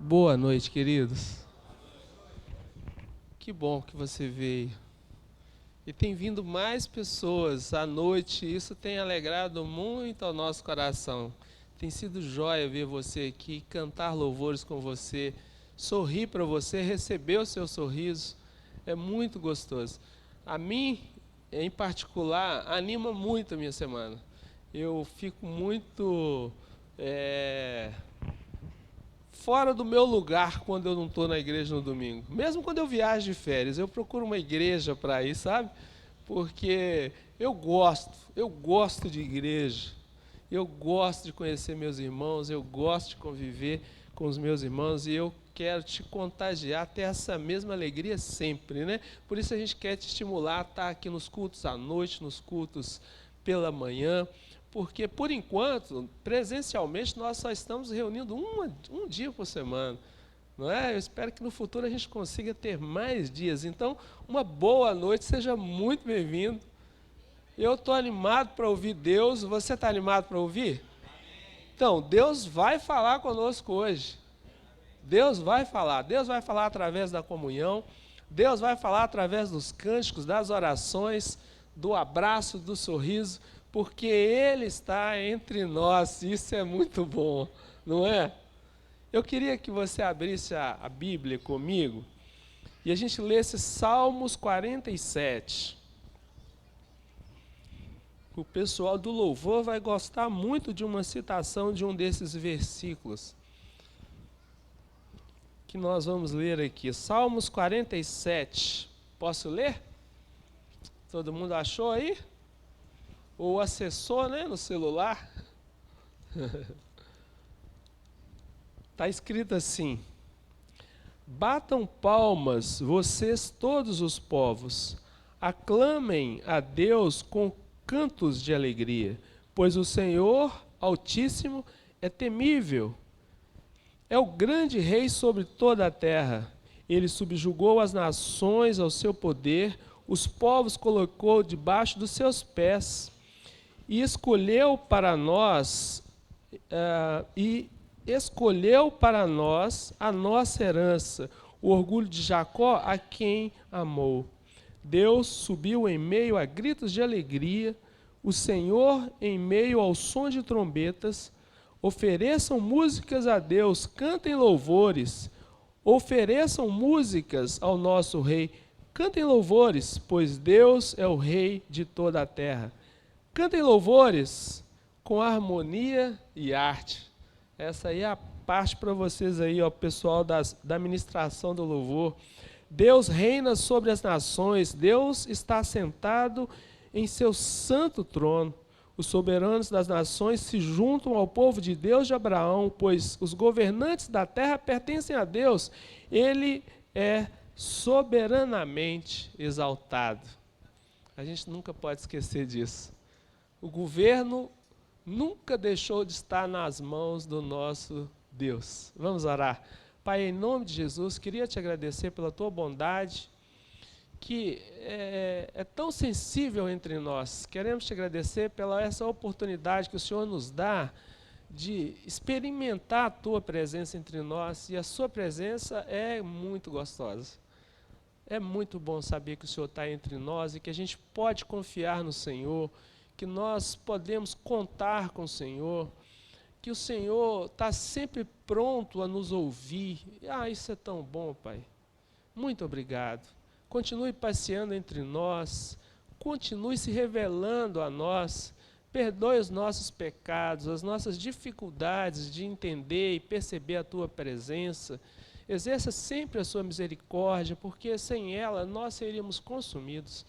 Boa noite, queridos. Que bom que você veio. E tem vindo mais pessoas à noite, isso tem alegrado muito ao nosso coração. Tem sido joia ver você aqui, cantar louvores com você, sorrir para você, receber o seu sorriso. É muito gostoso. A mim, em particular, anima muito a minha semana. Eu fico muito fora do meu lugar quando eu não estou na igreja no domingo. Mesmo quando eu viajo de férias, eu procuro uma igreja para ir, sabe? Porque eu gosto de igreja. Eu gosto de conhecer meus irmãos, eu gosto de conviver com os meus irmãos e eu quero te contagiar, ter essa mesma alegria sempre, né? Por isso a gente quer te estimular a estar aqui nos cultos à noite, nos cultos pela manhã, porque por enquanto, presencialmente, nós só estamos reunindo um dia por semana. Não é? Eu espero que no futuro a gente consiga ter mais dias. Então, uma boa noite, seja muito bem-vindo. Eu estou animado para ouvir Deus. Você está animado para ouvir? Então, Deus vai falar conosco hoje. Deus vai falar. Deus vai falar através da comunhão. Deus vai falar através dos cânticos, das orações, do abraço, do sorriso, porque Ele está entre nós. Isso é muito bom, não é? Eu queria que você abrisse a Bíblia comigo e a gente lesse Salmos 47. O pessoal do louvor vai gostar muito de uma citação de um desses versículos que nós vamos ler aqui. Salmos 47. Posso ler? Todo mundo achou aí? Ou acessou, né, no celular? Está escrito assim: batam palmas, vocês todos os povos, aclamem a Deus com cantos de alegria, pois o Senhor Altíssimo é temível. É o grande rei sobre toda a terra. Ele subjugou as nações ao seu poder, os povos colocou debaixo dos seus pés, e escolheu para nós a nossa herança, o orgulho de Jacó, a quem amou. Deus subiu em meio a gritos de alegria, o Senhor em meio ao som de trombetas. Ofereçam músicas a Deus, cantem louvores, ofereçam músicas ao nosso Rei, cantem louvores, pois Deus é o Rei de toda a terra. Cantem louvores com harmonia e arte. Essa aí é a parte para vocês aí, ó, pessoal da ministração do louvor. Deus reina sobre as nações, Deus está sentado em seu santo trono. Os soberanos das nações se juntam ao povo de Deus de Abraão, pois os governantes da terra pertencem a Deus. Ele é soberanamente exaltado. A gente nunca pode esquecer disso. O governo nunca deixou de estar nas mãos do nosso Deus. Vamos orar. Pai, em nome de Jesus, queria te agradecer pela tua bondade, que é tão sensível entre nós. Queremos te agradecer pela essa oportunidade que o Senhor nos dá de experimentar a tua presença entre nós, e a sua presença é muito gostosa. É muito bom saber que o Senhor está entre nós e que a gente pode confiar no Senhor, que nós podemos contar com o Senhor, que o Senhor está sempre pronto a nos ouvir. Isso é tão bom, Pai. Muito obrigado. Continue passeando entre nós, continue se revelando a nós, perdoe os nossos pecados, as nossas dificuldades de entender e perceber a Tua presença. Exerça sempre a Sua misericórdia, porque sem ela nós seríamos consumidos.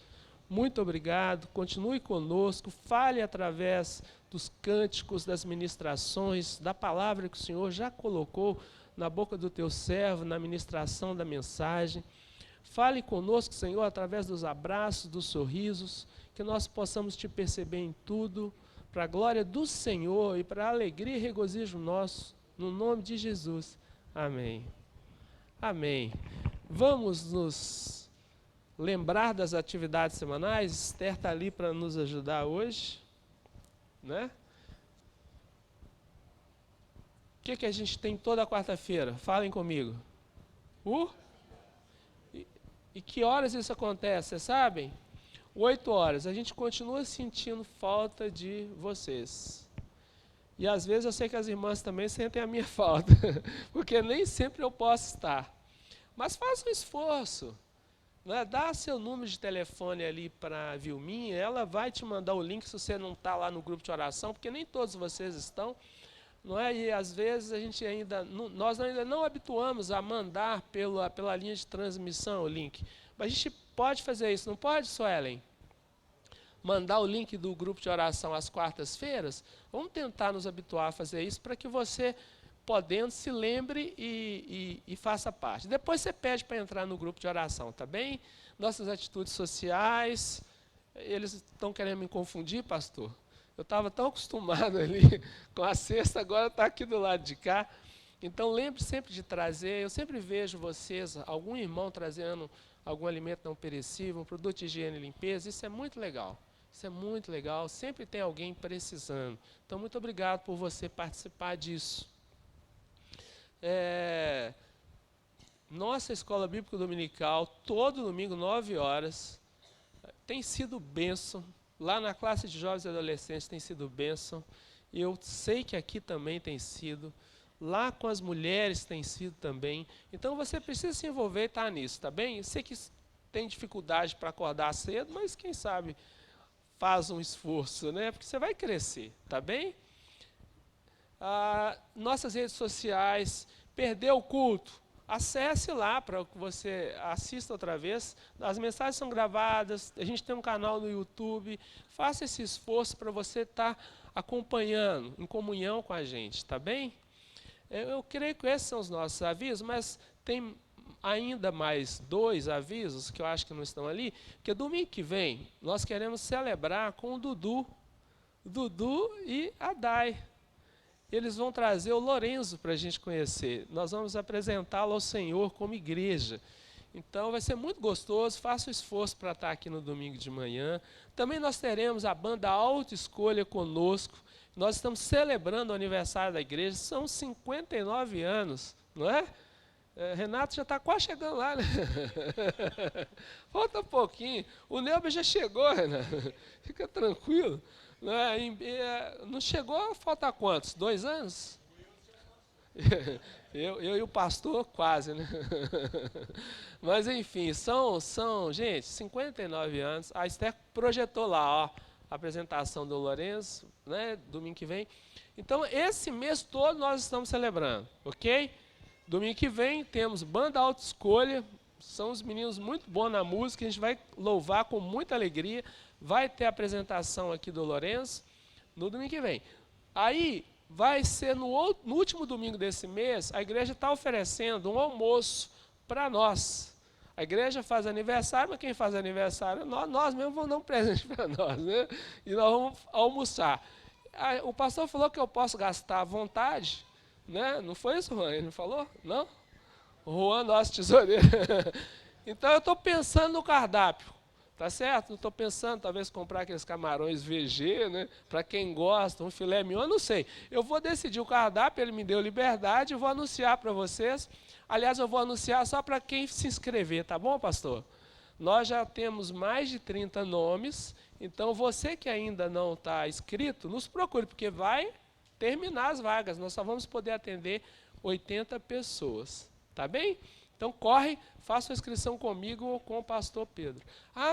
Muito obrigado, continue conosco, fale através dos cânticos, das ministrações, da palavra que o Senhor já colocou na boca do teu servo, na ministração da mensagem. Fale conosco, Senhor, através dos abraços, dos sorrisos, que nós possamos te perceber em tudo, para a glória do Senhor e para a alegria e regozijo nosso, no nome de Jesus. Amém. Amém. Vamos nos lembrar das atividades semanais. Esther está ali para nos ajudar hoje, né? que a gente tem toda quarta-feira? Falem comigo. E que horas isso acontece, vocês sabem? 8 horas. A gente continua sentindo falta de vocês. E às vezes eu sei que as irmãs também sentem a minha falta, porque nem sempre eu posso estar. Mas faça um esforço. Né? Dá seu número de telefone ali para a Vilminha, ela vai te mandar o link se você não está lá no grupo de oração, porque nem todos vocês estão. Não é? E às vezes a gente nós ainda não habituamos a mandar pela linha de transmissão o link. Mas a gente pode fazer isso, não pode, Suelen? Mandar o link do grupo de oração às quartas-feiras? Vamos tentar nos habituar a fazer isso para que você, podendo, se lembre e faça parte. Depois você pede para entrar no grupo de oração, tá bem? Nossas atitudes sociais, eles estão querendo me confundir, pastor? Eu estava tão acostumado ali com a cesta, agora está aqui do lado de cá. Então lembre sempre de trazer, eu sempre vejo vocês, algum irmão trazendo algum alimento não perecível, um produto de higiene e limpeza, isso é muito legal. Isso é muito legal, sempre tem alguém precisando. Então, muito obrigado por você participar disso. Nossa Escola Bíblica Dominical, todo domingo, 9 horas, tem sido bênção. Lá na classe de jovens e adolescentes tem sido bênção. Eu sei que aqui também tem sido. Lá com as mulheres tem sido também. Então, você precisa se envolver e estar nisso, tá bem? Eu sei que tem dificuldade para acordar cedo, mas quem sabe faz um esforço, né? Porque você vai crescer, tá bem? Nossas redes sociais, perdeu o culto, acesse lá para que você assista outra vez. As mensagens são gravadas, a gente tem um canal no YouTube. Faça esse esforço para você estar acompanhando, em comunhão com a gente, tá bem? Eu creio que esses são os nossos avisos, mas tem ainda mais 2 avisos que eu acho que não estão ali, porque domingo que vem nós queremos celebrar com o Dudu e a Dai. Eles vão trazer o Lorenzo para a gente conhecer. Nós vamos apresentá-lo ao Senhor como igreja. Então vai ser muito gostoso, faça o esforço para estar aqui no domingo de manhã. Também nós teremos a banda Autoescolha conosco. Nós estamos celebrando o aniversário da igreja, são 59 anos, não é? Renato já está quase chegando lá, né? Falta um pouquinho. O Neuber já chegou, Renato. Fica tranquilo. Não chegou, falta quantos? 2 anos? Eu e o pastor, quase, né? Mas, enfim, gente, 59 anos. A Esther projetou lá, ó, a apresentação do Lourenço, né, domingo que vem. Então, esse mês todo nós estamos celebrando, ok? Domingo que vem temos banda Autoescolha, são os meninos muito bons na música, a gente vai louvar com muita alegria. Vai ter a apresentação aqui do Lourenço no domingo que vem. Aí vai ser no último domingo desse mês, a igreja está oferecendo um almoço para nós. A igreja faz aniversário, mas quem faz aniversário, nós mesmos vamos dar um presente para nós, né? E nós vamos almoçar. O pastor falou que eu posso gastar à vontade, né? Não foi isso, Juan? Ele não falou? Não? O Juan, nosso tesoureiro. Então, eu estou pensando no cardápio, tá certo? Estou pensando, talvez, comprar aqueles camarões VG, né? Para quem gosta, um filé mignon, não sei. Eu vou decidir o cardápio, ele me deu liberdade, eu vou anunciar para vocês. Aliás, eu vou anunciar só para quem se inscrever, tá bom, pastor? Nós já temos mais de 30 nomes, então você que ainda não está inscrito, nos procure, porque vai terminar as vagas, nós só vamos poder atender 80 pessoas, tá bem? Então corre, faça a inscrição comigo ou com o pastor Pedro.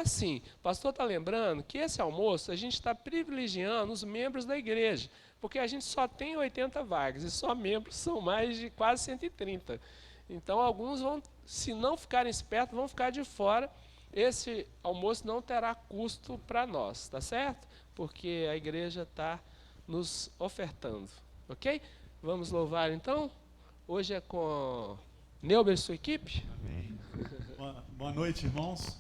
Sim, o pastor está lembrando que esse almoço a gente está privilegiando os membros da igreja, porque a gente só tem 80 vagas e só membros são mais de quase 130. Então alguns vão, se não ficarem espertos, vão ficar de fora. Esse almoço não terá custo para nós, tá certo? Porque a igreja está nos ofertando, ok? Vamos louvar então? Hoje é com Neuber e sua equipe. Amém. Boa noite, irmãos.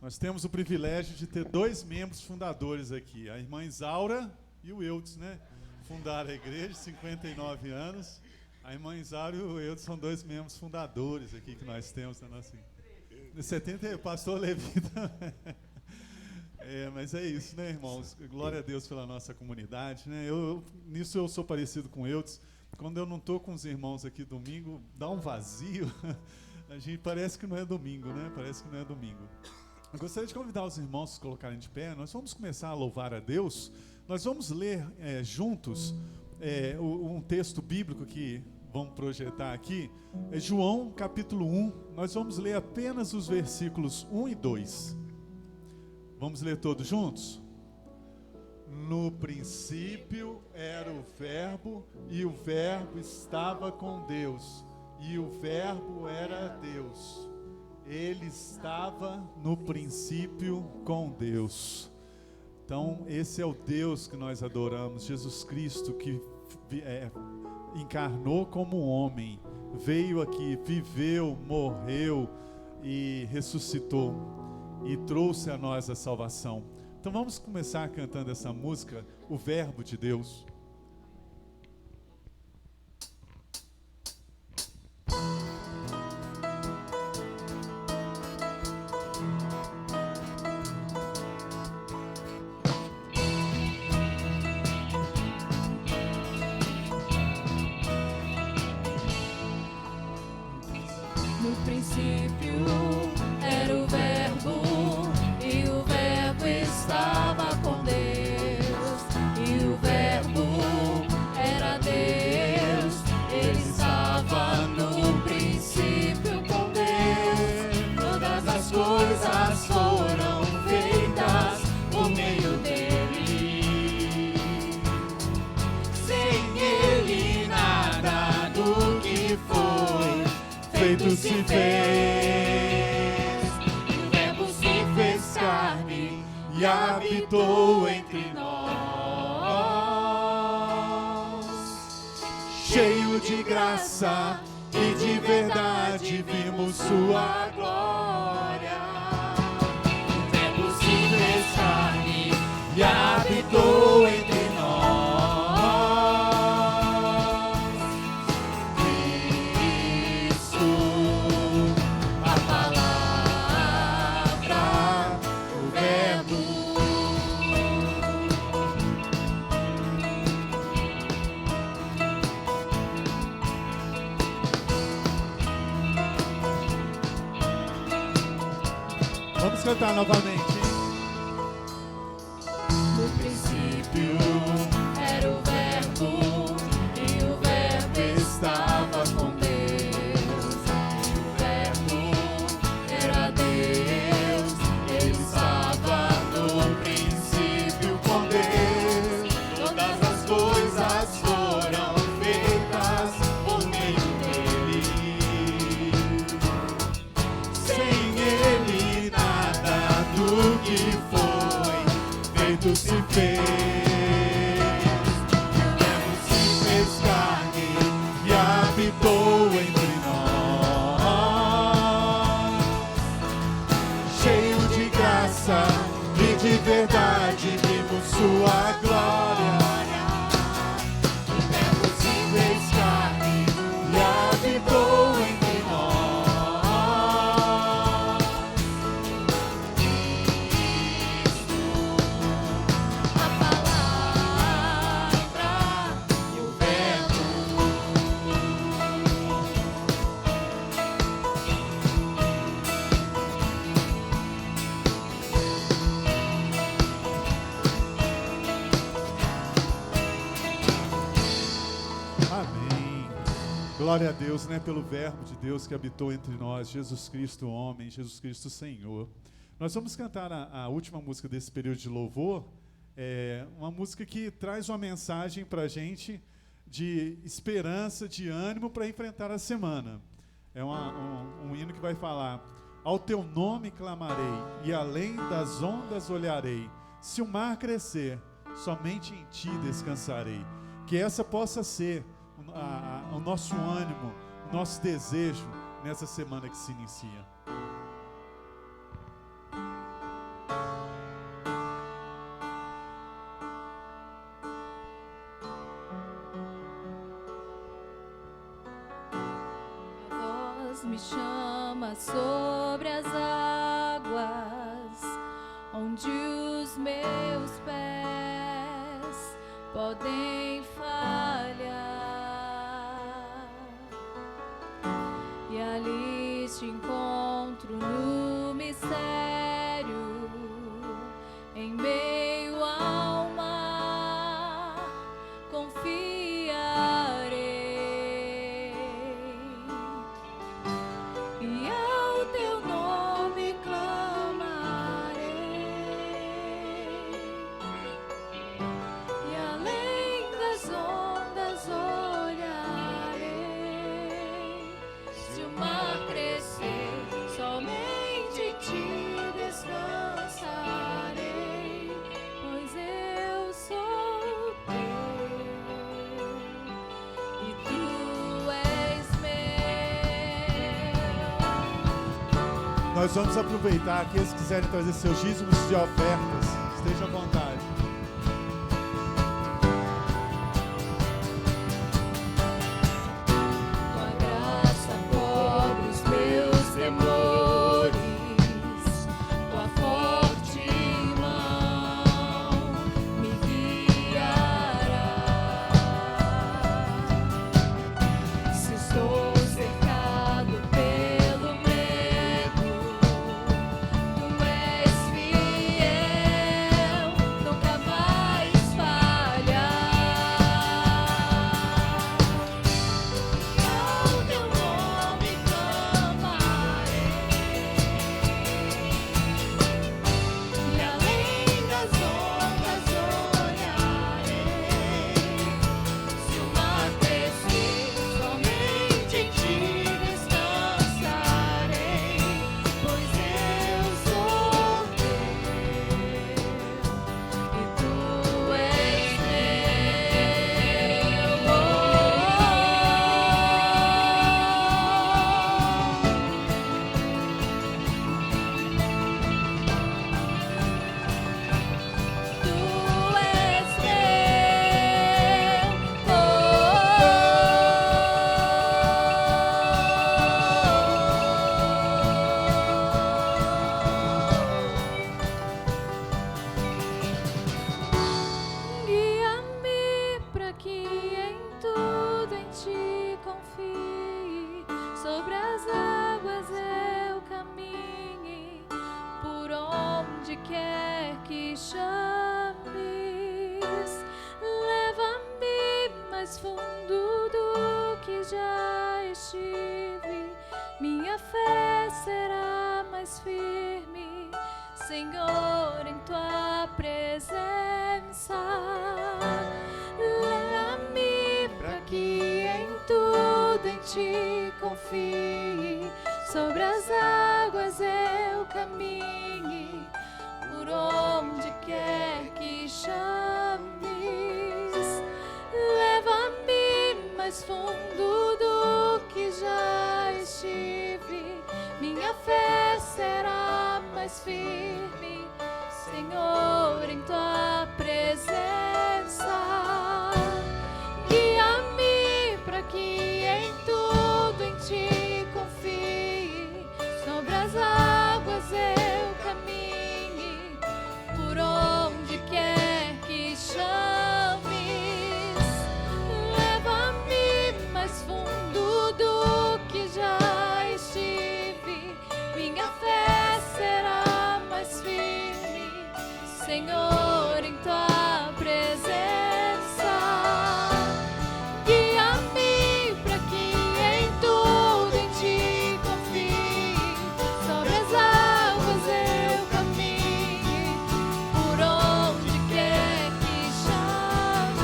Nós temos o privilégio de ter 2 membros fundadores aqui, a irmã Isaura e o Eudes, né? Fundaram a igreja, 59 anos. A irmã Isaura e o Eudes são 2 membros fundadores aqui que nós temos na nossa igreja. 70, o pastor Levi também. Mas é isso, né, irmãos? Glória a Deus pela nossa comunidade, né? Nisso eu sou parecido com o Eudes. quando eu não estou com os irmãos aqui domingo, dá um vazio. A gente parece que não é domingo, né? Parece que não é domingo. Eu gostaria de convidar os irmãos a se colocarem de pé. Nós vamos começar a louvar a Deus. Nós vamos ler juntos um texto bíblico que vamos projetar aqui. É João capítulo 1. Nós vamos ler apenas os versículos 1 e 2. Vamos ler todos juntos? No princípio era o Verbo, e o Verbo estava com Deus, e o Verbo era Deus. Ele estava no princípio com Deus. Então, esse é o Deus que nós adoramos, Jesus Cristo, que encarnou como homem, veio aqui, viveu, morreu e ressuscitou, e trouxe a nós a salvação. Então vamos começar cantando essa música, o Verbo de Deus. No princípio era o Verbo, e o Verbo estava com Deus, e o Verbo era Deus. Ele estava no princípio com Deus. Todas as coisas foram feitas por meio dele. Sem ele nada do que foi feito se fez. E o Verbo se fez carne e habitou entre nós. Cheio de graça e de verdade vimos sua glória. O Verbo se fez carne e habitou entre nós. Vamos cantar novamente, hein? No princípio era o Verbo, e o Verbo estava com Deus, e o Verbo era Deus. Ele estava no princípio com Deus. Todas as coisas foram feitas por meio dele. Sem ele do que foi feito se fez. O Verbo se fez carne e habitou entre nós. Cheio de graça e de verdade vimos sua glória. O Verbo se fez carne e habitou entre nós. Glória a Deus, né? Pelo Verbo de Deus que habitou entre nós, Jesus Cristo homem, Jesus Cristo Senhor. Nós vamos cantar a última música desse período de louvor, uma música que traz uma mensagem para a gente de esperança, de ânimo para enfrentar a semana. É um hino que vai falar: ao teu nome clamarei, e além das ondas olharei. Se o mar crescer, somente em ti descansarei. Que essa possa ser o nosso ânimo, o nosso desejo nessa semana que se inicia. A voz me chama sobre as águas, onde os meus pés podem falhar. te encontro no mistério, em meio ao mar, confiarei, e ao teu nome clamarei, e além das ondas olharei. Se o mar crescer, somente em ti descansarei, pois eu sou teu e tu és meu. Nós vamos aproveitar, aqueles que quiserem trazer seus dízimos de ofertas, estejam à vontade. Tua graça cobre os meus temores, tua forte mão me guiará. Se estou cercado pelo medo, tu és fiel, nunca vais Senhor, em tua presença. Leva-me para que em tudo em ti confie. Sobre as águas eu caminhe, por onde quer que chames. Leva-me mais fundo do que já estive. Minha fé será mais firme, Senhor, em tua presença. Guia-me para que em tudo em ti confie. Sobre as águas eu caminhe, por onde quer que chames. Leva-me mais fundo do que já estive. Minha fé será mais firme, Senhor, em tua presença. Guia-me para que em tudo em ti confie. Sobre as águas eu caminhe, por onde quer que chames.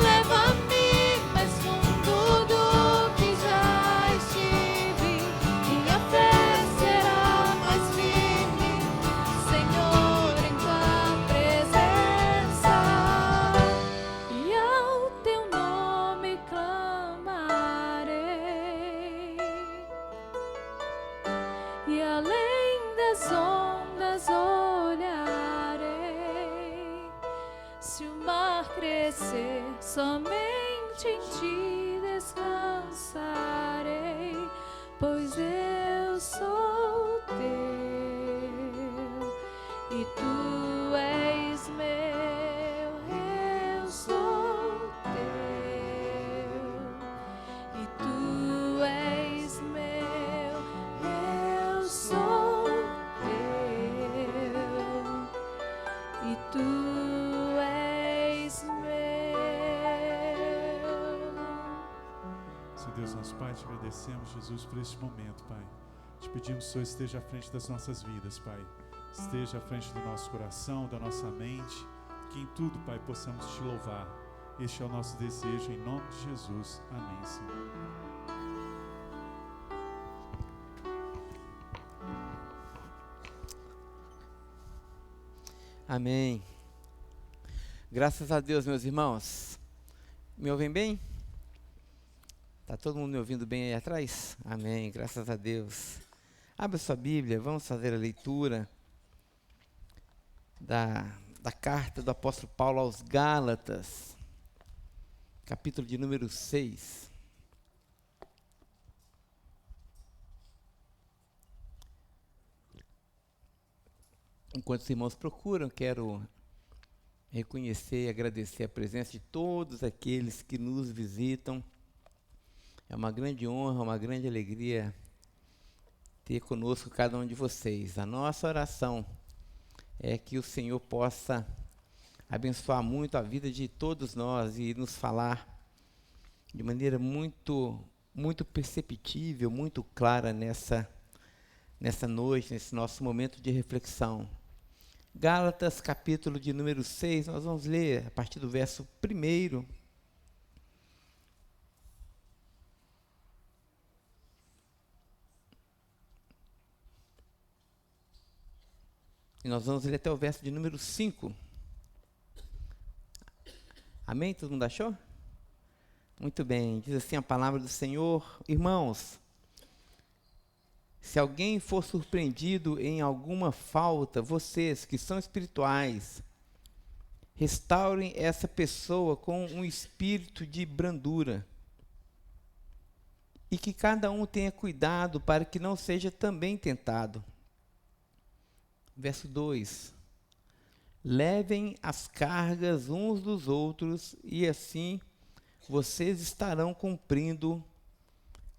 Leva-me mais fundo do que já estive. Minha fé será mais firme, Senhor, em tua presença. E ao teu nome clamarei, e além das ondas olharei. Se o mar crescer, somente em ti descansarei, pois eu sou teu e tu és meu. Eu sou teu e tu és meu. Deus, nosso Pai, te agradecemos, Jesus, por este momento, Pai. Te pedimos que o Senhor esteja à frente das nossas vidas, Pai. Esteja à frente do nosso coração, da nossa mente, que em tudo, Pai, possamos te louvar. Este é o nosso desejo, em nome de Jesus. Amém, Senhor. Amém. Graças a Deus, meus irmãos. Me ouvem bem? Está todo mundo me ouvindo bem aí atrás? Amém, graças a Deus. Abra sua Bíblia, vamos fazer a leitura da carta do apóstolo Paulo aos Gálatas, capítulo de número 6. Enquanto os irmãos procuram, quero reconhecer e agradecer a presença de todos aqueles que nos visitam. É uma grande honra, uma grande alegria ter conosco cada um de vocês. A nossa oração é que o Senhor possa abençoar muito a vida de todos nós e nos falar de maneira muito perceptível, muito clara nessa noite, nesse nosso momento de reflexão. Gálatas, capítulo de número 6, nós vamos ler a partir do verso 1. E nós vamos ler até o verso de número 5. Amém? Todo mundo achou? Muito bem. Diz assim a palavra do Senhor. Irmãos, se alguém for surpreendido em alguma falta, vocês que são espirituais, restaurem essa pessoa com um espírito de brandura. E que cada um tenha cuidado para que não seja também tentado. Verso 2. Levem as cargas uns dos outros e assim vocês estarão cumprindo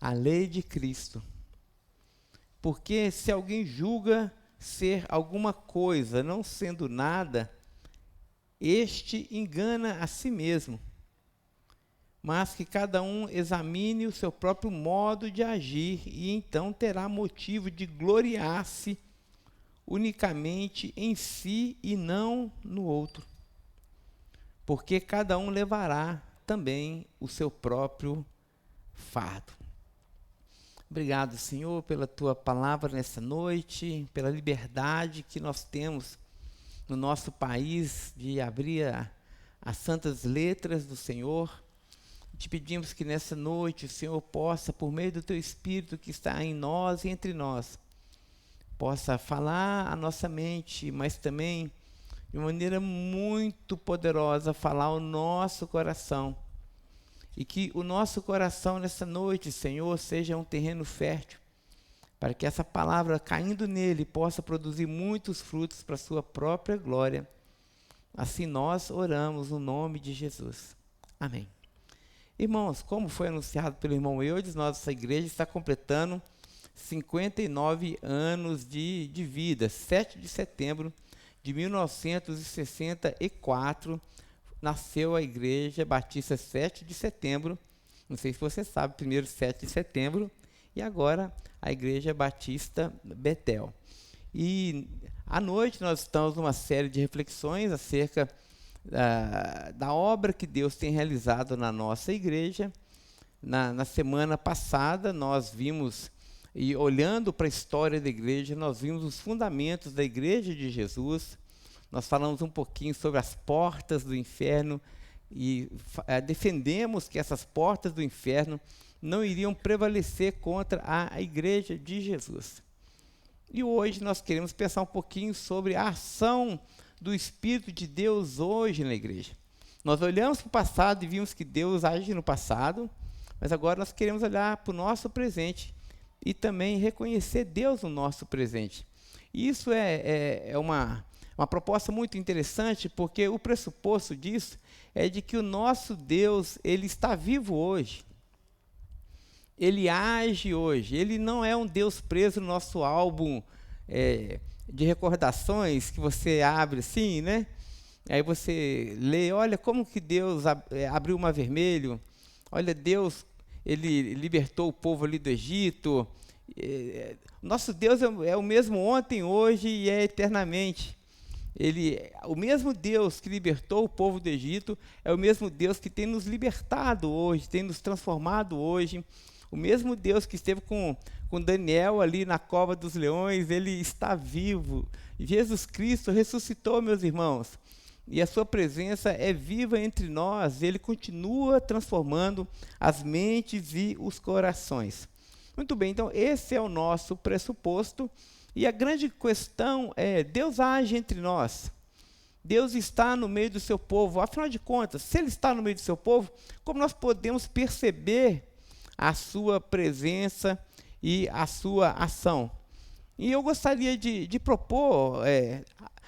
a lei de Cristo. Porque se alguém julga ser alguma coisa, não sendo nada, este engana a si mesmo. Mas que cada um examine o seu próprio modo de agir e então terá motivo de gloriar-se unicamente em si e não no outro. Porque cada um levará também o seu próprio fardo. Obrigado, Senhor, pela Tua palavra nessa noite, pela liberdade que nós temos no nosso país de abrir as santas letras do Senhor. Te pedimos que nessa noite o Senhor possa, por meio do Teu Espírito que está em nós e entre nós, possa falar a nossa mente, mas também, de maneira muito poderosa, falar ao nosso coração. E que o nosso coração nessa noite, Senhor, seja um terreno fértil, para que essa palavra, caindo nele, possa produzir muitos frutos para a sua própria glória. Assim nós oramos no nome de Jesus. Amém. Irmãos, como foi anunciado pelo irmão Eudes, nossa igreja está completando 59 anos de vida. 7 de setembro de 1964, nasceu a Igreja Batista 7 de setembro, não sei se você sabe, primeiro 7 de setembro, e agora a Igreja Batista Betel. E à noite nós estamos numa série de reflexões acerca da obra que Deus tem realizado na nossa igreja. Na semana passada nós vimos, e olhando para a história da igreja, nós vimos os fundamentos da Igreja de Jesus. Nós falamos um pouquinho sobre as portas do inferno e defendemos que essas portas do inferno não iriam prevalecer contra a Igreja de Jesus. E hoje nós queremos pensar um pouquinho sobre a ação do Espírito de Deus hoje na igreja. Nós olhamos para o passado e vimos que Deus age no passado, mas agora nós queremos olhar para o nosso presente e também reconhecer Deus no nosso presente. E isso é uma proposta muito interessante, porque o pressuposto disso é de que o nosso Deus, Ele está vivo hoje. Ele age hoje. Ele não é um Deus preso no nosso álbum de recordações, que você abre assim, né? Aí você lê, olha como que Deus abriu o mar vermelho. Olha, Deus Ele libertou o povo ali do Egito. Nosso Deus é o mesmo ontem, hoje e é eternamente. O mesmo Deus que libertou o povo do Egito é o mesmo Deus que tem nos libertado hoje, tem nos transformado hoje. O mesmo Deus que esteve com Daniel ali na cova dos leões, ele está vivo. Jesus Cristo ressuscitou, meus irmãos, e a sua presença é viva entre nós. Ele continua transformando as mentes e os corações. Muito bem, então esse é o nosso pressuposto. E a grande questão é, Deus age entre nós. Deus está no meio do seu povo. Afinal de contas, se Ele está no meio do seu povo, como nós podemos perceber a sua presença e a sua ação? E eu gostaria de propor,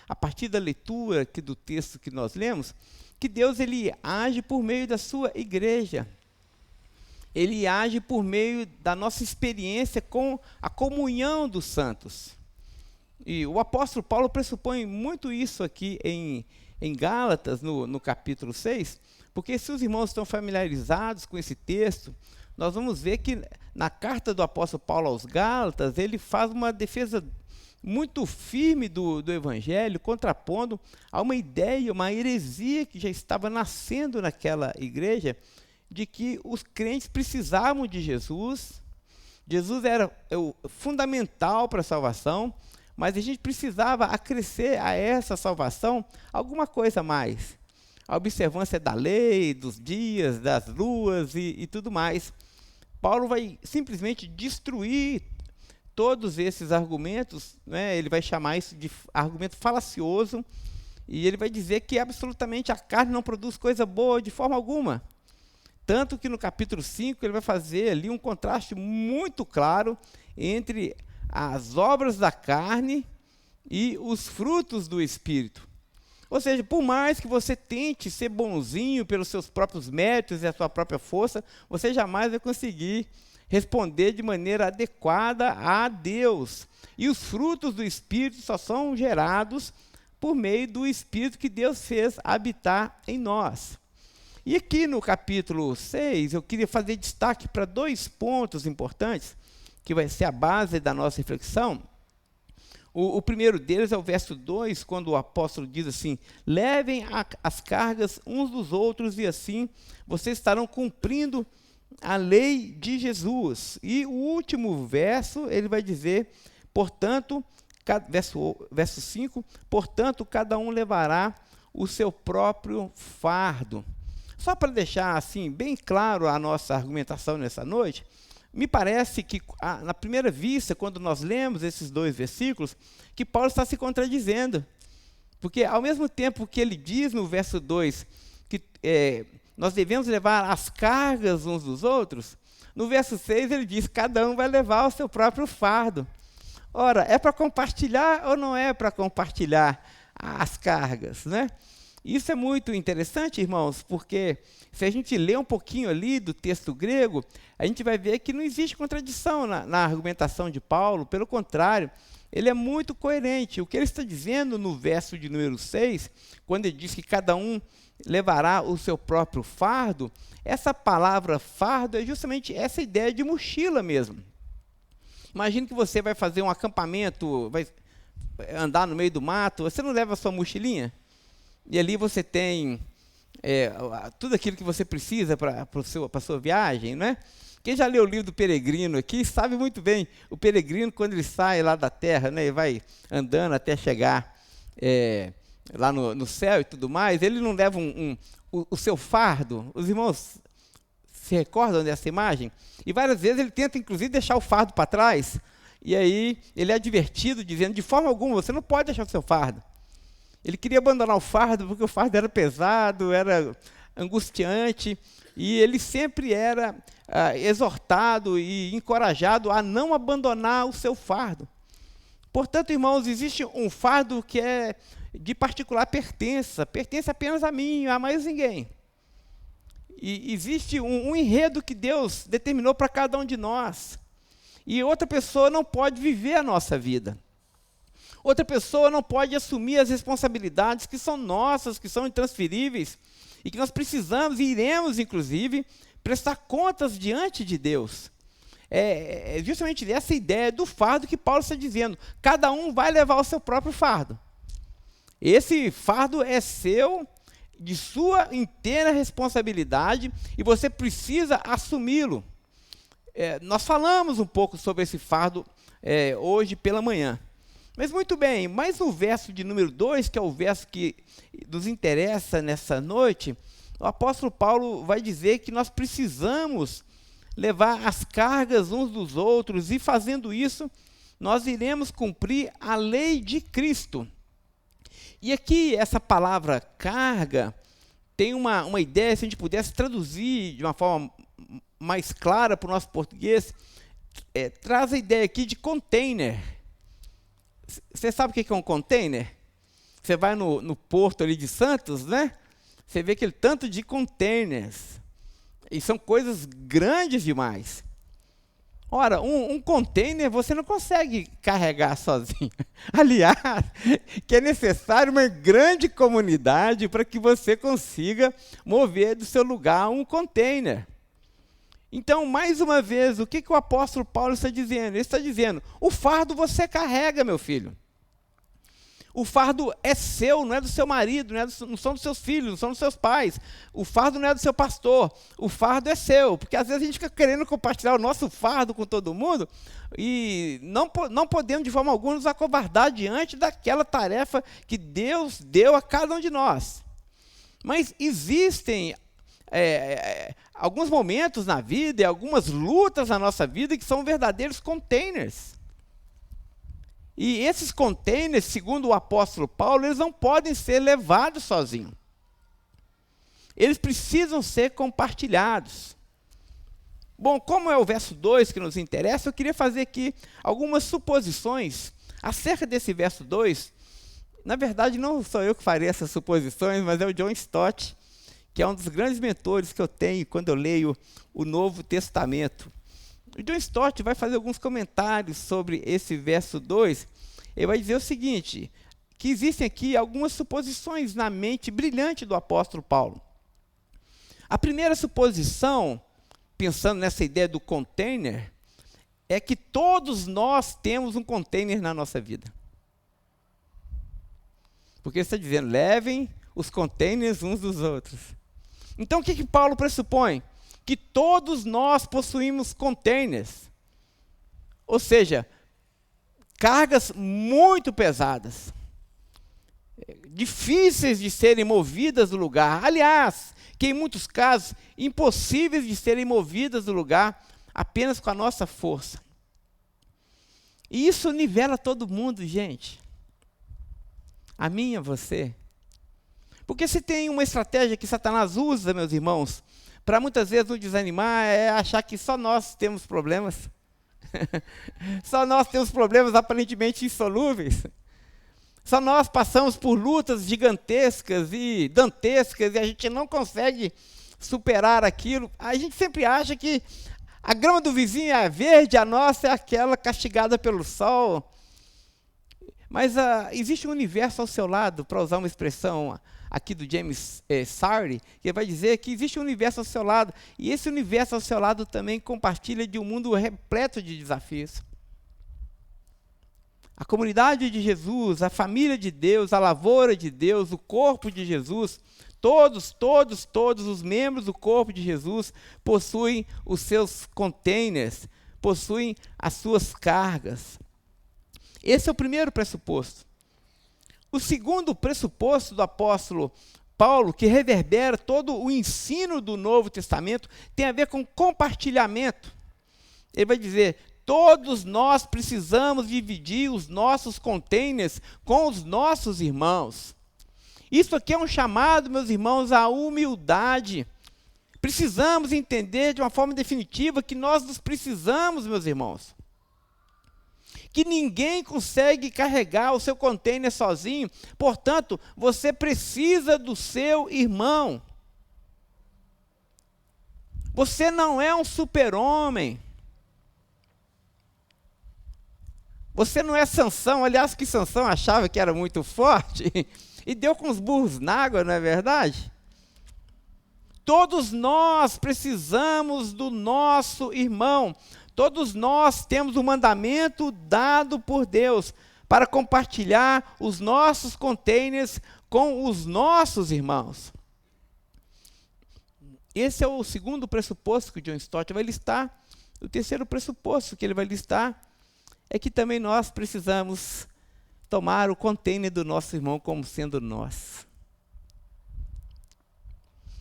a partir da leitura aqui do texto que nós lemos, que Deus ele age por meio da sua igreja. Ele age por meio da nossa experiência com a comunhão dos santos. E o apóstolo Paulo pressupõe muito isso aqui em Gálatas, no capítulo 6, porque se os irmãos estão familiarizados com esse texto, nós vamos ver que na carta do apóstolo Paulo aos Gálatas, ele faz uma defesa muito firme do evangelho, contrapondo a uma ideia, uma heresia que já estava nascendo naquela igreja, de que os crentes precisavam de Jesus. Jesus era o fundamental para a salvação, mas a gente precisava acrescer a essa salvação alguma coisa a mais. A observância da lei, dos dias, das luas e tudo mais. Paulo vai simplesmente destruir todos esses argumentos, né? Ele vai chamar isso de argumento falacioso, e ele vai dizer que absolutamente a carne não produz coisa boa de forma alguma. Tanto que no capítulo 5 ele vai fazer ali um contraste muito claro entre as obras da carne e os frutos do Espírito. Ou seja, por mais que você tente ser bonzinho pelos seus próprios méritos e a sua própria força, você jamais vai conseguir responder de maneira adequada a Deus. E os frutos do Espírito só são gerados por meio do Espírito que Deus fez habitar em nós. E aqui no capítulo 6, eu queria fazer destaque para 2 pontos importantes, que vai ser a base da nossa reflexão. O primeiro deles é o verso 2, quando o apóstolo diz assim: levem as cargas uns dos outros, e assim vocês estarão cumprindo a lei de Jesus. E o último verso, ele vai dizer, portanto, verso 5, portanto, cada um levará o seu próprio fardo. Só para deixar assim bem claro a nossa argumentação nessa noite, me parece que, na primeira vista, quando nós lemos esses 2 versículos, que Paulo está se contradizendo. Porque, ao mesmo tempo que ele diz no verso 2 que nós devemos levar as cargas uns dos outros, no verso 6 ele diz que cada um vai levar o seu próprio fardo. Ora, é para compartilhar ou não é para compartilhar as cargas, né? Isso é muito interessante, irmãos, porque se a gente ler um pouquinho ali do texto grego, a gente vai ver que não existe contradição na argumentação de Paulo. Pelo contrário, ele é muito coerente. O que ele está dizendo no verso de número 6, quando ele diz que cada um levará o seu próprio fardo, essa palavra fardo é justamente essa ideia de mochila mesmo. Imagine que você vai fazer um acampamento, vai andar no meio do mato, você não leva a sua mochilinha? E ali você tem tudo aquilo que você precisa para a sua viagem, não é? Quem já leu o livro do Peregrino aqui sabe muito bem. O peregrino, quando ele sai lá da terra, né, ele vai andando até chegar lá no céu e tudo mais, ele não leva o seu fardo. Os irmãos se recordam dessa imagem? E várias vezes ele tenta, inclusive, deixar o fardo para trás. E aí ele é advertido, dizendo, de forma alguma, você não pode deixar o seu fardo. Ele queria abandonar o fardo porque o fardo era pesado, era angustiante, e ele sempre era exortado e encorajado a não abandonar o seu fardo. Portanto, irmãos, existe um fardo que é de particular pertença, pertence apenas a mim, a mais ninguém. E existe um enredo que Deus determinou para cada um de nós, e outra pessoa não pode viver a nossa vida. Outra pessoa não pode assumir as responsabilidades que são nossas, que são intransferíveis, e que nós precisamos e iremos, inclusive, prestar contas diante de Deus. É justamente essa ideia do fardo que Paulo está dizendo. Cada um vai levar o seu próprio fardo. Esse fardo é seu, de sua inteira responsabilidade, e você precisa assumi-lo. Nós falamos um pouco sobre esse fardo hoje pela manhã. Mas muito bem, mas o verso de número 2, que é o verso que nos interessa nessa noite, o apóstolo Paulo vai dizer que nós precisamos levar as cargas uns dos outros, e fazendo isso, nós iremos cumprir a lei de Cristo. E aqui, essa palavra carga, tem uma ideia, se a gente pudesse traduzir de uma forma mais clara para o nosso português, traz a ideia aqui de container. Você sabe o que é um container? Você vai no porto ali de Santos, né? Você vê aquele tanto de containers. E são coisas grandes demais. Ora, um container você não consegue carregar sozinho. Aliás, que é necessário uma grande comunidade para que você consiga mover do seu lugar um container. Então, mais uma vez, o que o apóstolo Paulo está dizendo? Ele está dizendo, o fardo você carrega, meu filho. O fardo é seu, não é do seu marido, não são dos seus filhos, não são dos seus pais. O fardo não é do seu pastor, o fardo é seu. Porque às vezes a gente fica querendo compartilhar o nosso fardo com todo mundo e não podemos de forma alguma nos acovardar diante daquela tarefa que Deus deu a cada um de nós. Mas existem alguns momentos na vida e algumas lutas na nossa vida que são verdadeiros containers. E esses containers, segundo o apóstolo Paulo, eles não podem ser levados sozinhos. Eles precisam ser compartilhados. Bom, como é o verso 2 que nos interessa, eu queria fazer aqui algumas suposições acerca desse verso 2. Na verdade, não sou eu que farei essas suposições, mas é o John Stott, que é um dos grandes mentores que eu tenho quando eu leio o Novo Testamento. O John Stott vai fazer alguns comentários sobre esse verso 2. Ele vai dizer o seguinte, que existem aqui algumas suposições na mente brilhante do apóstolo Paulo. A primeira suposição, pensando nessa ideia do container, é que todos nós temos um container na nossa vida. Porque ele está dizendo, levem os containers uns dos outros. Então, o que Paulo pressupõe? Que todos nós possuímos containers, ou seja, cargas muito pesadas, difíceis de serem movidas do lugar, aliás, que em muitos casos, impossíveis de serem movidas do lugar apenas com a nossa força. E isso nivela todo mundo, gente. A mim e a você. Porque se tem uma estratégia que Satanás usa, meus irmãos, para muitas vezes nos desanimar, é achar que só nós temos problemas. Só nós temos problemas aparentemente insolúveis. Só nós passamos por lutas gigantescas e dantescas e a gente não consegue superar aquilo. A gente sempre acha que a grama do vizinho é verde, a nossa é aquela castigada pelo sol. Mas existe um universo ao seu lado, para usar uma expressão aqui do James Sardi, que vai dizer que existe um universo ao seu lado, e esse universo ao seu lado também compartilha de um mundo repleto de desafios. A comunidade de Jesus, a família de Deus, a lavoura de Deus, o corpo de Jesus, todos os membros do corpo de Jesus possuem os seus containers, possuem as suas cargas. Esse é o primeiro pressuposto. O segundo pressuposto do apóstolo Paulo, que reverbera todo o ensino do Novo Testamento, tem a ver com compartilhamento. Ele vai dizer, todos nós precisamos dividir os nossos containers com os nossos irmãos. Isso aqui é um chamado, meus irmãos, à humildade. Precisamos entender de uma forma definitiva que nós nos precisamos, meus irmãos. Que ninguém consegue carregar o seu container sozinho, portanto, você precisa do seu irmão. Você não é um super-homem. Você não é Sansão, aliás, que Sansão achava que era muito forte, e deu com os burros na água, não é verdade? Todos nós precisamos do nosso irmão. Todos nós temos um mandamento dado por Deus para compartilhar os nossos containers com os nossos irmãos. Esse é o segundo pressuposto que o John Stott vai listar. O terceiro pressuposto que ele vai listar é que também nós precisamos tomar o container do nosso irmão como sendo nosso.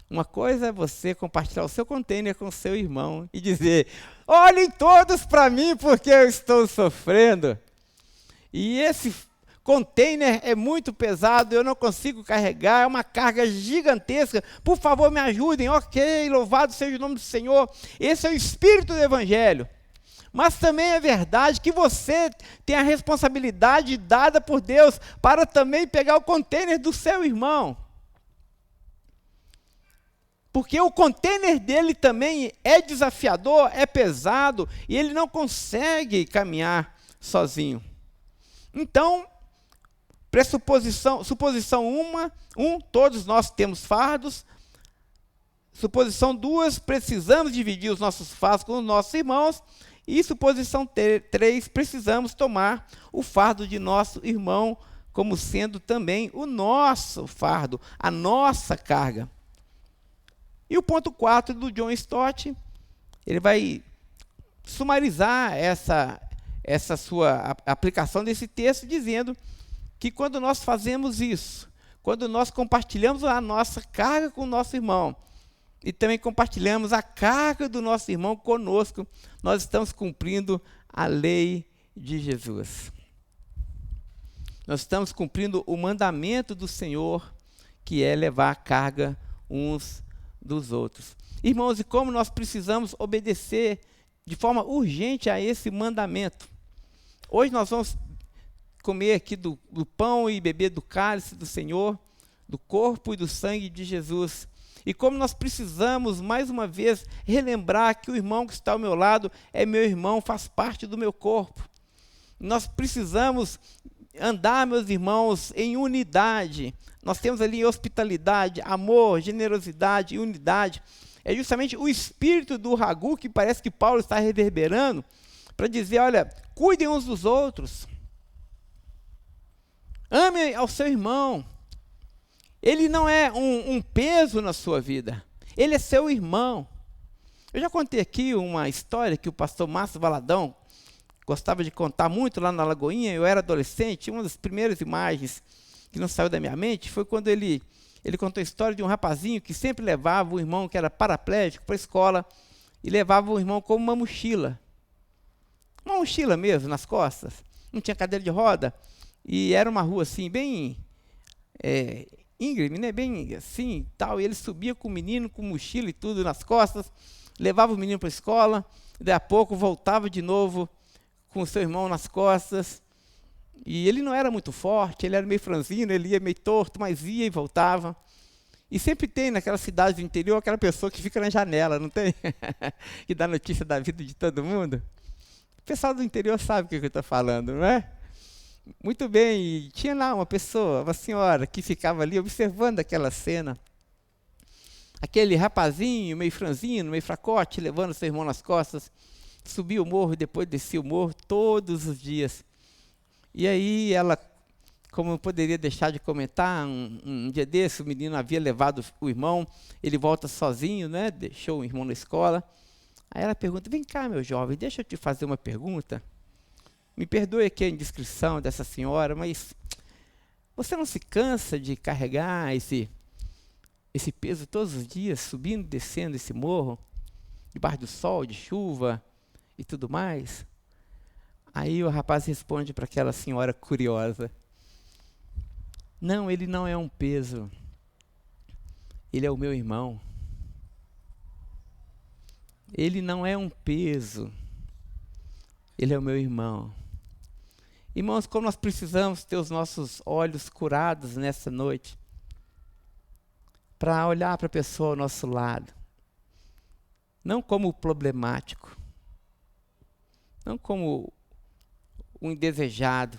Uma coisa é você compartilhar o seu container com o seu irmão e dizer: olhem todos para mim porque eu estou sofrendo. E esse container é muito pesado, eu não consigo carregar, é uma carga gigantesca. Por favor, me ajudem. Ok, louvado seja o nome do Senhor. Esse é o espírito do Evangelho. Mas também é verdade que você tem a responsabilidade dada por Deus para também pegar o container do seu irmão. Porque o container dele também é desafiador, é pesado, e ele não caminhar sozinho. Então, suposição 1, todos nós temos fardos. Suposição 2, precisamos dividir os nossos fardos com os nossos irmãos. E suposição 3, precisamos tomar o fardo de nosso irmão como sendo também o nosso fardo, a nossa carga. E o ponto 4 do John Stott, ele vai sumarizar essa sua aplicação desse texto, dizendo que quando nós fazemos isso, quando nós compartilhamos a nossa carga com o nosso irmão, e também compartilhamos a carga do nosso irmão conosco, nós estamos cumprindo a lei de Jesus. Nós estamos cumprindo o mandamento do Senhor, que é levar a carga uns dos outros. Irmãos, e como nós precisamos obedecer de forma urgente a esse mandamento. Hoje nós vamos comer aqui do pão e beber do cálice do Senhor, do corpo e do sangue de Jesus. E como nós precisamos, mais uma vez, relembrar que o irmão que está ao meu lado é meu irmão, faz parte do meu corpo. Nós precisamos andar, meus irmãos, em unidade. Nós temos ali hospitalidade, amor, generosidade e unidade. É justamente o espírito do Ragu que parece que Paulo está reverberando para dizer, olha, cuidem uns dos outros. Ame ao seu irmão. Ele não é um peso na sua vida. Ele é seu irmão. Eu já contei aqui uma história que o pastor Márcio Valadão gostava de contar muito lá na Lagoinha. Eu era adolescente, uma das primeiras imagens que não saiu da minha mente foi quando ele contou a história de um rapazinho que sempre levava o irmão, que era paraplégico, para a escola, e levava o irmão como uma mochila mesmo, nas costas. Não tinha cadeira de roda, e era uma rua assim, bem íngreme, né? Bem assim, tal, e ele subia com o menino, com mochila e tudo nas costas, levava o menino para a escola, e daí a pouco voltava de novo com o seu irmão nas costas. E ele não era muito forte, ele era meio franzino, ele ia meio torto, mas ia e voltava. E sempre tem naquela cidade do interior aquela pessoa que fica na janela, não tem? Que dá notícia da vida de todo mundo. O pessoal do interior sabe o que eu estou falando, não é? Muito bem, e tinha lá uma pessoa, uma senhora, que ficava ali observando aquela cena. Aquele rapazinho, meio franzino, meio fracote, levando seu irmão nas costas, subia o morro e depois descia o morro todos os dias. E aí ela, como eu poderia deixar de comentar, um dia desse o menino havia levado o irmão, ele volta sozinho, né? Deixou o irmão na escola. Aí ela pergunta, vem cá, meu jovem, deixa eu te fazer uma pergunta. Me perdoe aqui a indiscrição dessa senhora, mas você não se cansa de carregar esse peso todos os dias, subindo e descendo esse morro, debaixo do sol, de chuva e tudo mais? Aí o rapaz responde para aquela senhora curiosa, não, ele não é um peso, ele é o meu irmão. Ele não é um peso, ele é o meu irmão. Irmãos, como nós precisamos ter os nossos olhos curados nessa noite, para olhar para a pessoa ao nosso lado, não como problemático, não como um indesejado,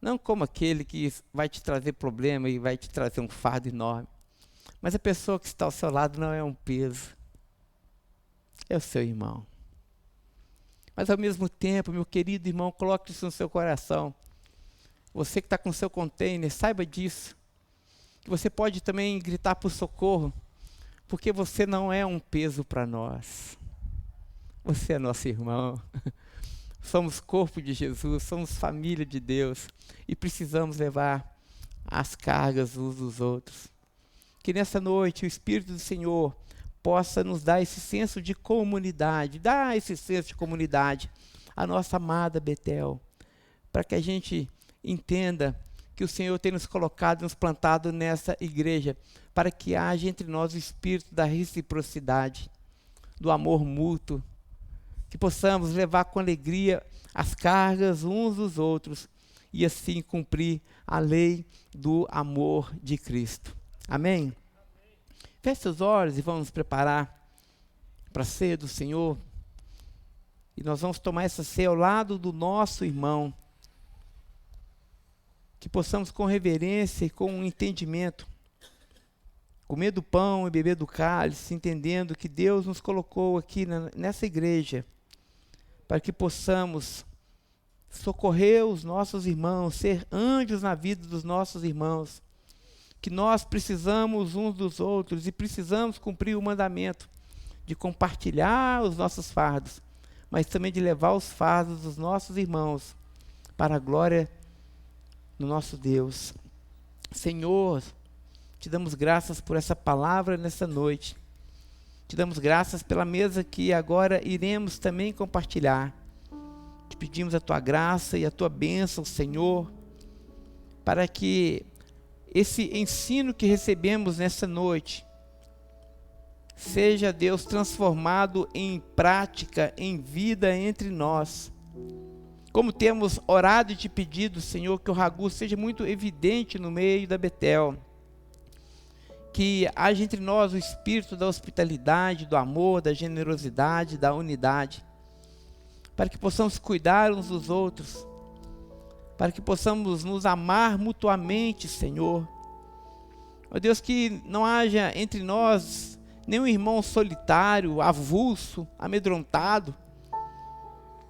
não como aquele que vai te trazer problema e vai te trazer um fardo enorme, Mas a pessoa que está ao seu lado não é um peso. É o seu irmão. Mas ao mesmo tempo, meu querido irmão, coloque isso no seu coração. Você que está com o seu container, saiba disso. Que você pode também gritar por socorro, porque você não é um peso para nós. Você é nosso irmão. Somos corpo de Jesus, somos família de Deus e precisamos levar as cargas uns dos outros. Que nessa noite o Espírito do Senhor possa nos dar esse senso de comunidade, dar esse senso de comunidade à nossa amada Betel, para que a gente entenda que o Senhor tem nos colocado, nos plantado nessa igreja, para que haja entre nós o espírito da reciprocidade, do amor mútuo, que possamos levar com alegria as cargas uns dos outros e assim cumprir a lei do amor de Cristo. Amém? Feche seus olhos e vamos nos preparar para a ceia do Senhor. E nós vamos tomar essa ceia ao lado do nosso irmão. Que possamos com reverência e com entendimento comer do pão e beber do cálice, entendendo que Deus nos colocou aqui nessa igreja para que possamos socorrer os nossos irmãos, ser anjos na vida dos nossos irmãos, que nós precisamos uns dos outros e precisamos cumprir o mandamento de compartilhar os nossos fardos, mas também de levar os fardos dos nossos irmãos para a glória do nosso Deus. Senhor, te damos graças por essa palavra nessa noite. Te damos graças pela mesa que agora iremos também compartilhar. Te pedimos a tua graça e a tua bênção, Senhor, para que esse ensino que recebemos nessa noite seja, Deus, transformado em prática, em vida entre nós. Como temos orado e te pedido, Senhor, que o ragu seja muito evidente no meio da Betel. Que haja entre nós o espírito da hospitalidade, do amor, da generosidade, da unidade. Para que possamos cuidar uns dos outros. Para que possamos nos amar mutuamente, Senhor. Ó Deus, que não haja entre nós nenhum irmão solitário, avulso, amedrontado,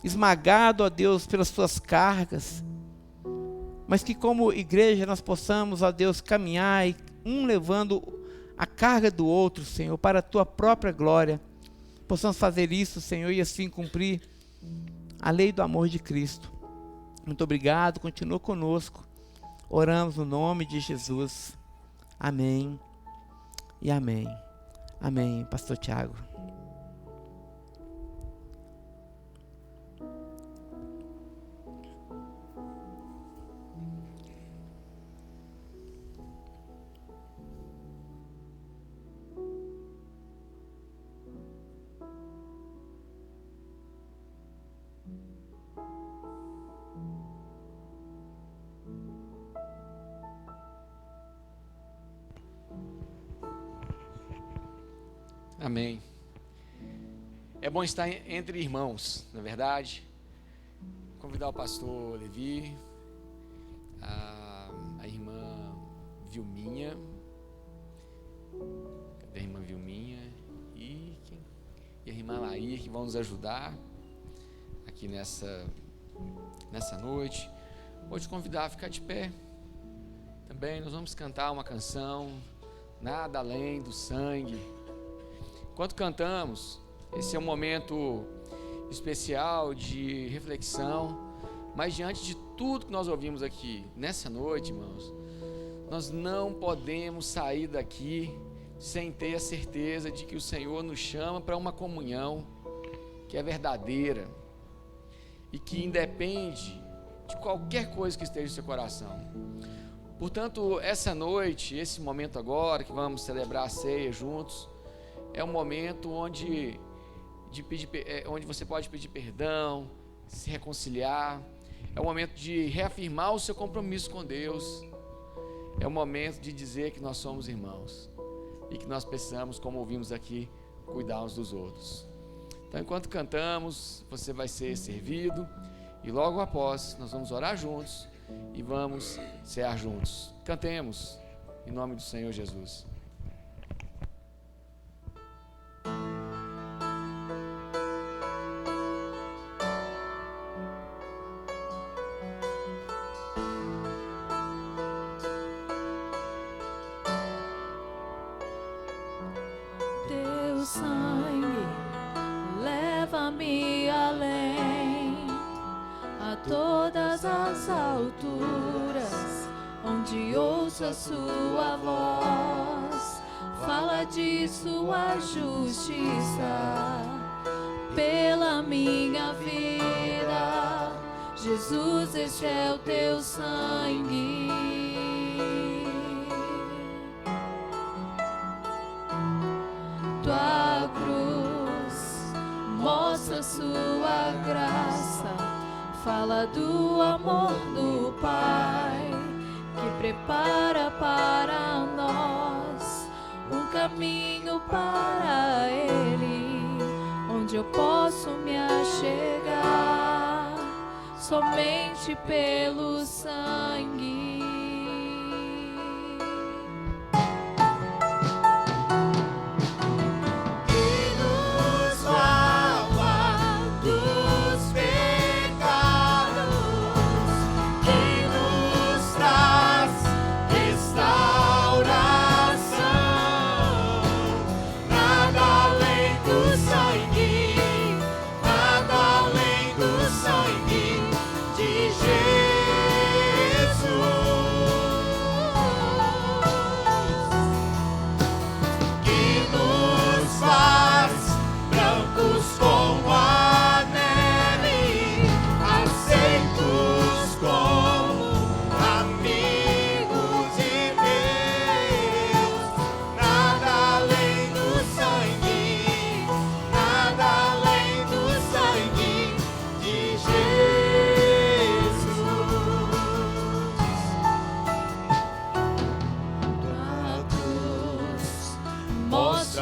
esmagado, ó Deus, pelas suas cargas, mas que como igreja nós possamos, ó Deus, caminhar e um levando a carga do outro, Senhor, para a tua própria glória. Possamos fazer isso, Senhor, e assim cumprir a lei do amor de Cristo. Muito obrigado, continua conosco. Oramos no nome de Jesus. Amém e amém. Amém, pastor Tiago. Amém. É bom estar entre irmãos, na verdade. Convidar o pastor Levi, a irmã Vilminha. Cadê a irmã Vilminha? E a irmã Laís, que vão nos ajudar aqui nessa noite. Vou te convidar a ficar de pé. Também nós vamos cantar uma canção, Nada Além do Sangue. Enquanto cantamos, esse é um momento especial de reflexão, mas diante de tudo que nós ouvimos aqui nessa noite, irmãos, nós não podemos sair daqui sem ter a certeza de que o Senhor nos chama para uma comunhão que é verdadeira e que independe de qualquer coisa que esteja no seu coração. Portanto, essa noite, esse momento agora que vamos celebrar a ceia juntos, é um momento onde você pode pedir perdão, se reconciliar. É um momento de reafirmar o seu compromisso com Deus. É um momento de dizer que nós somos irmãos e que nós precisamos, como ouvimos aqui, cuidar uns dos outros. Então, enquanto cantamos, você vai ser servido e logo após nós vamos orar juntos e vamos cear juntos. Cantemos em nome do Senhor Jesus. sangue leva-me além, a todas as alturas, onde ouço a sua voz, fala de sua justiça pela minha vida. Jesus, este é o teu sangue. Tua cruz mostra sua graça, fala do amor do Pai, que prepara para nós um caminho para Ele, onde eu posso me achegar somente pelo sangue.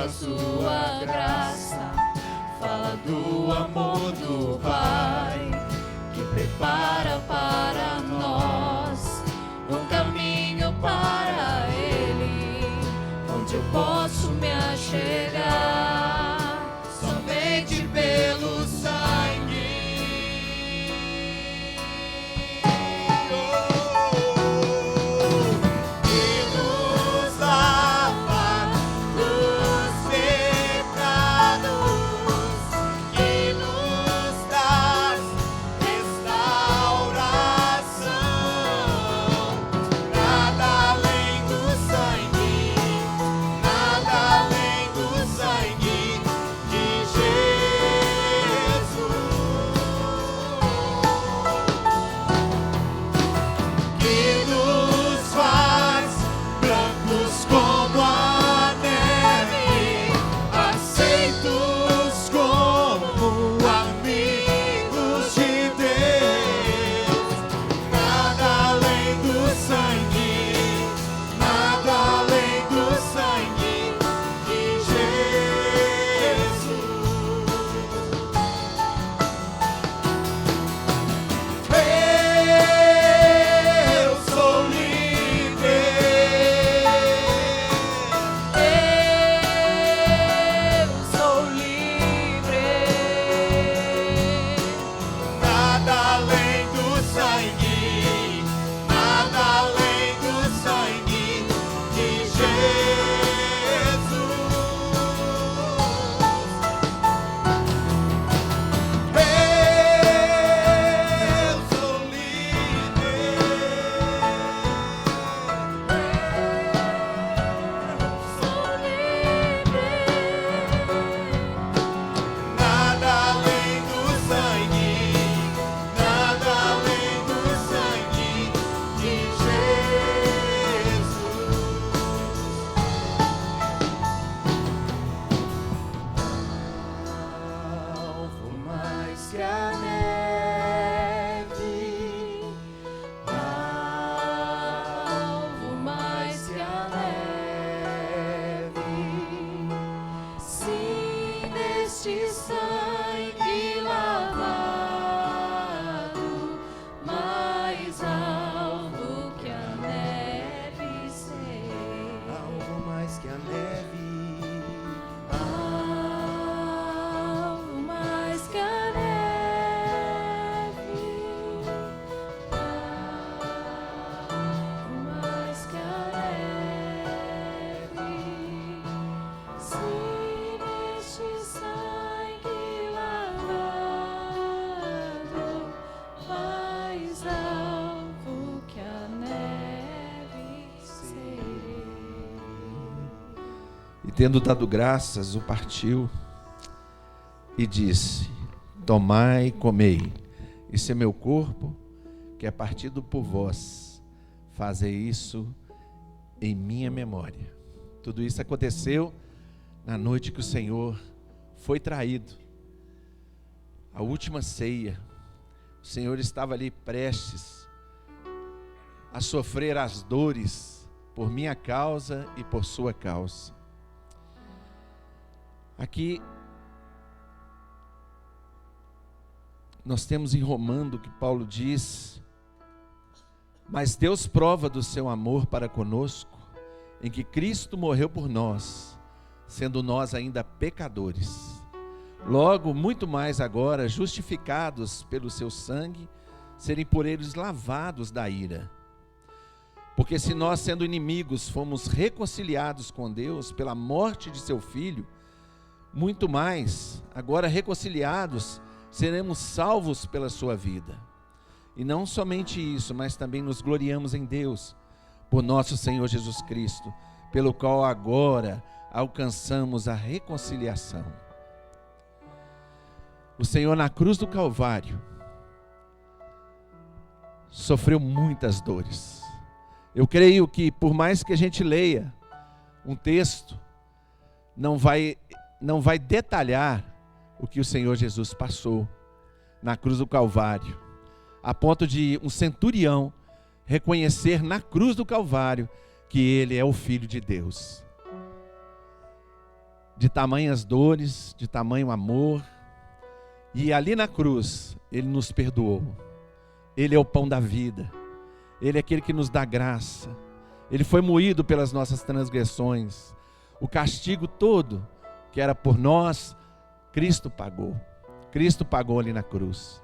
Sua graça fala do amor do Pai, que prepara para nós um caminho para Ele, onde eu posso me achegar somente pelo sangue. tendo dado graças, o partiu e disse: tomai e comei, esse é meu corpo, que é partido por vós, fazei isso em minha memória. Tudo isso aconteceu na noite que o Senhor foi traído, a última ceia. O Senhor estava ali prestes a sofrer as dores por minha causa e por sua causa. Aqui nós temos em Romano que Paulo diz: mas Deus prova do seu amor para conosco, em que Cristo morreu por nós, sendo nós ainda pecadores. Logo, muito mais agora, justificados pelo seu sangue, serem por eles lavados da ira. Porque se nós, sendo inimigos, fomos reconciliados com Deus pela morte de seu Filho, muito mais, agora reconciliados, seremos salvos pela sua vida. E não somente isso, mas também nos gloriamos em Deus, por nosso Senhor Jesus Cristo, pelo qual agora alcançamos a reconciliação. O Senhor na cruz do Calvário sofreu muitas dores. Eu creio que por mais que a gente leia um texto, não vai detalhar o que o Senhor Jesus passou na cruz do Calvário, a ponto de um centurião reconhecer na cruz do Calvário que ele é o Filho de Deus. De tamanhas dores, de tamanho amor, e ali na cruz ele nos perdoou. Ele é o pão da vida, ele é aquele que nos dá graça. Ele foi moído pelas nossas transgressões. O castigo todo que era por nós, Cristo pagou. Cristo pagou ali na cruz.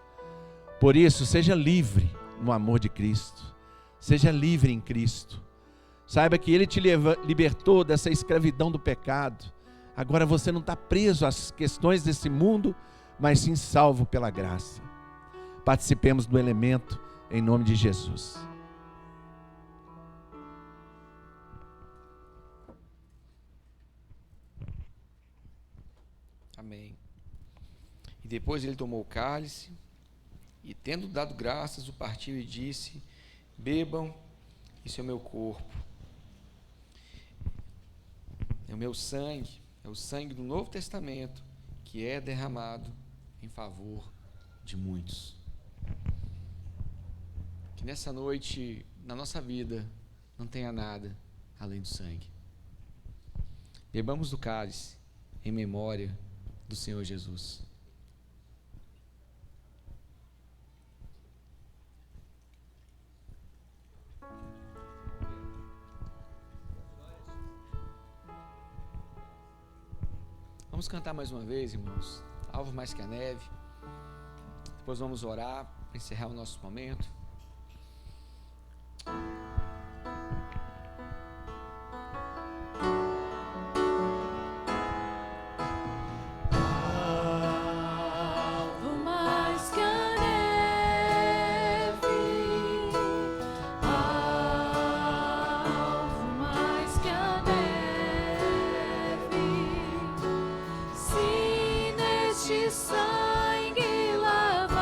Por isso, seja livre no amor de Cristo. Seja livre em Cristo. Saiba que Ele te libertou dessa escravidão do pecado. Agora você não está preso às questões desse mundo, mas sim salvo pela graça. Participemos do elemento em nome de Jesus. Amém. E depois ele tomou o cálice, e tendo dado graças, o partiu e disse: bebam, isso é o meu corpo, é o meu sangue, é o sangue do Novo Testamento, que é derramado em favor de muitos. Que nessa noite, na nossa vida, não tenha nada além do sangue. Bebamos do cálice em memória do Senhor Jesus. Vamos cantar mais uma vez, irmãos. Alvo mais que a neve. Depois vamos orar para encerrar o nosso momento. Alvo mais que a neve, alvo mais que a neve, se neste sangue lavado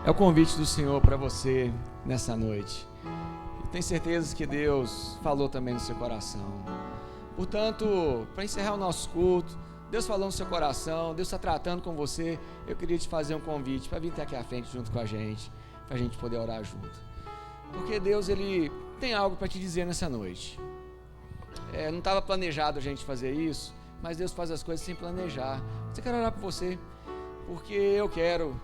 É o convite do Senhor para você nessa noite. Eu tenho certeza que Deus falou também no seu coração. Portanto, para encerrar o nosso culto, Deus falou no seu coração, Deus está tratando com você. Eu queria te fazer um convite para vir até aqui à frente junto com a gente, para a gente poder orar junto. Porque Deus, Ele tem algo para te dizer nessa noite. Não estava planejado a gente fazer isso, mas Deus faz as coisas sem planejar. Eu quero orar por você, porque eu quero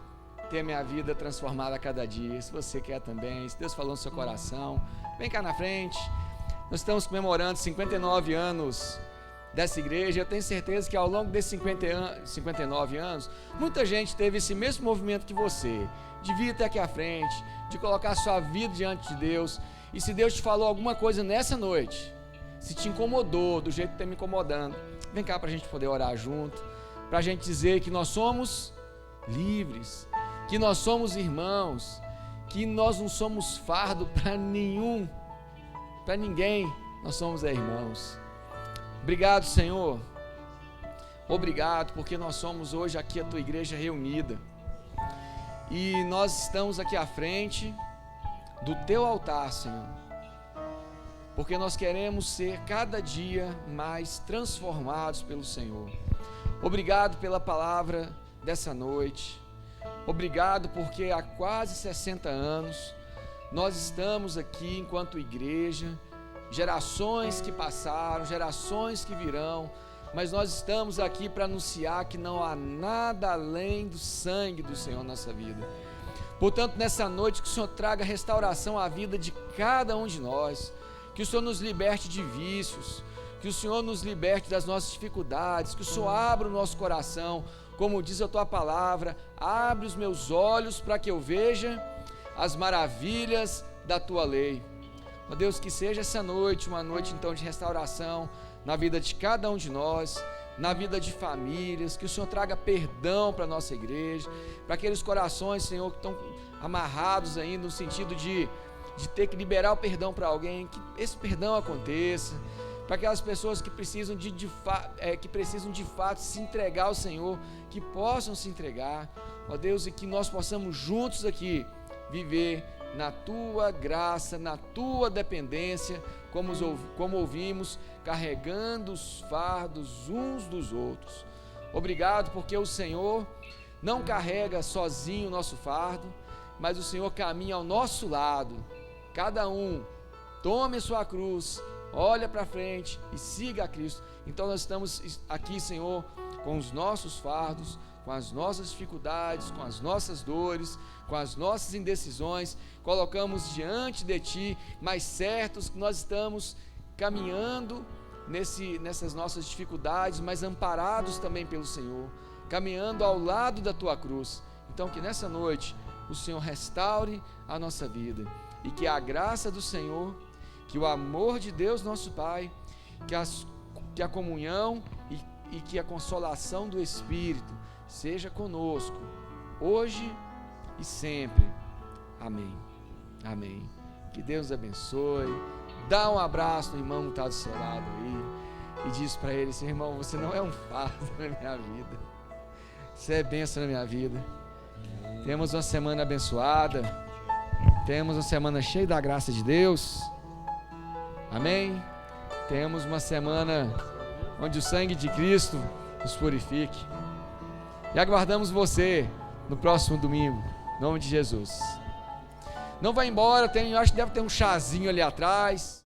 ter minha vida transformada a cada dia. Se você quer também, se Deus falou no seu coração, vem cá na frente. Nós estamos comemorando 59 anos dessa igreja. Eu tenho certeza que ao longo desses 59 anos, muita gente teve esse mesmo movimento que você, de vir até aqui à frente, de colocar a sua vida diante de Deus. E se Deus te falou alguma coisa nessa noite, se te incomodou do jeito que está me incomodando, vem cá para a gente poder orar junto, para a gente dizer que nós somos livres, que nós somos irmãos, que nós não somos fardo para ninguém, nós somos irmãos. Obrigado, Senhor, obrigado, porque nós somos hoje aqui a tua igreja reunida, e nós estamos aqui à frente do teu altar, Senhor, porque nós queremos ser cada dia mais transformados pelo Senhor. Obrigado pela palavra dessa noite. Obrigado porque há quase 60 anos nós estamos aqui enquanto igreja, gerações que passaram, gerações que virão, mas nós estamos aqui para anunciar que não há nada além do sangue do Senhor na nossa vida. Portanto, nessa noite, que o Senhor traga restauração à vida de cada um de nós, que o Senhor nos liberte de vícios, que o Senhor nos liberte das nossas dificuldades, que o Senhor abra o nosso coração, como diz a tua palavra, abre os meus olhos para que eu veja as maravilhas da tua lei. Ó Deus, que seja essa noite uma noite então de restauração na vida de cada um de nós, na vida de famílias, que o Senhor traga perdão para a nossa igreja, para aqueles corações, Senhor, que estão amarrados ainda no sentido de ter que liberar o perdão para alguém, que esse perdão aconteça, para aquelas pessoas que precisam de fato se entregar ao Senhor, que possam se entregar, ó Deus, e que nós possamos juntos aqui viver na tua graça, na tua dependência, como ouvimos, carregando os fardos uns dos outros. Obrigado, porque o Senhor não carrega sozinho o nosso fardo, mas o Senhor caminha ao nosso lado. Cada um tome a sua cruz, olha para frente e siga a Cristo. Então nós estamos aqui, Senhor, com os nossos fardos, com as nossas dificuldades, com as nossas dores, com as nossas indecisões, colocamos diante de Ti, mas certos que nós estamos caminhando nessas nossas dificuldades, mas amparados também pelo Senhor, caminhando ao lado da Tua cruz. Então que nessa noite o Senhor restaure a nossa vida, e que a graça do Senhor, que o amor de Deus nosso Pai, que a comunhão e que a consolação do Espírito seja conosco, hoje e sempre. Amém. Amém. Que Deus abençoe. Dá um abraço no irmão que está do seu lado aí e diz para ele assim: irmão, você não é um fardo na minha vida, você é bênção na minha vida. Temos uma semana abençoada, temos uma semana cheia da graça de Deus. Amém? Temos uma semana onde o sangue de Cristo nos purifique. E aguardamos você no próximo domingo, em nome de Jesus. Não vai embora, acho que deve ter um chazinho ali atrás.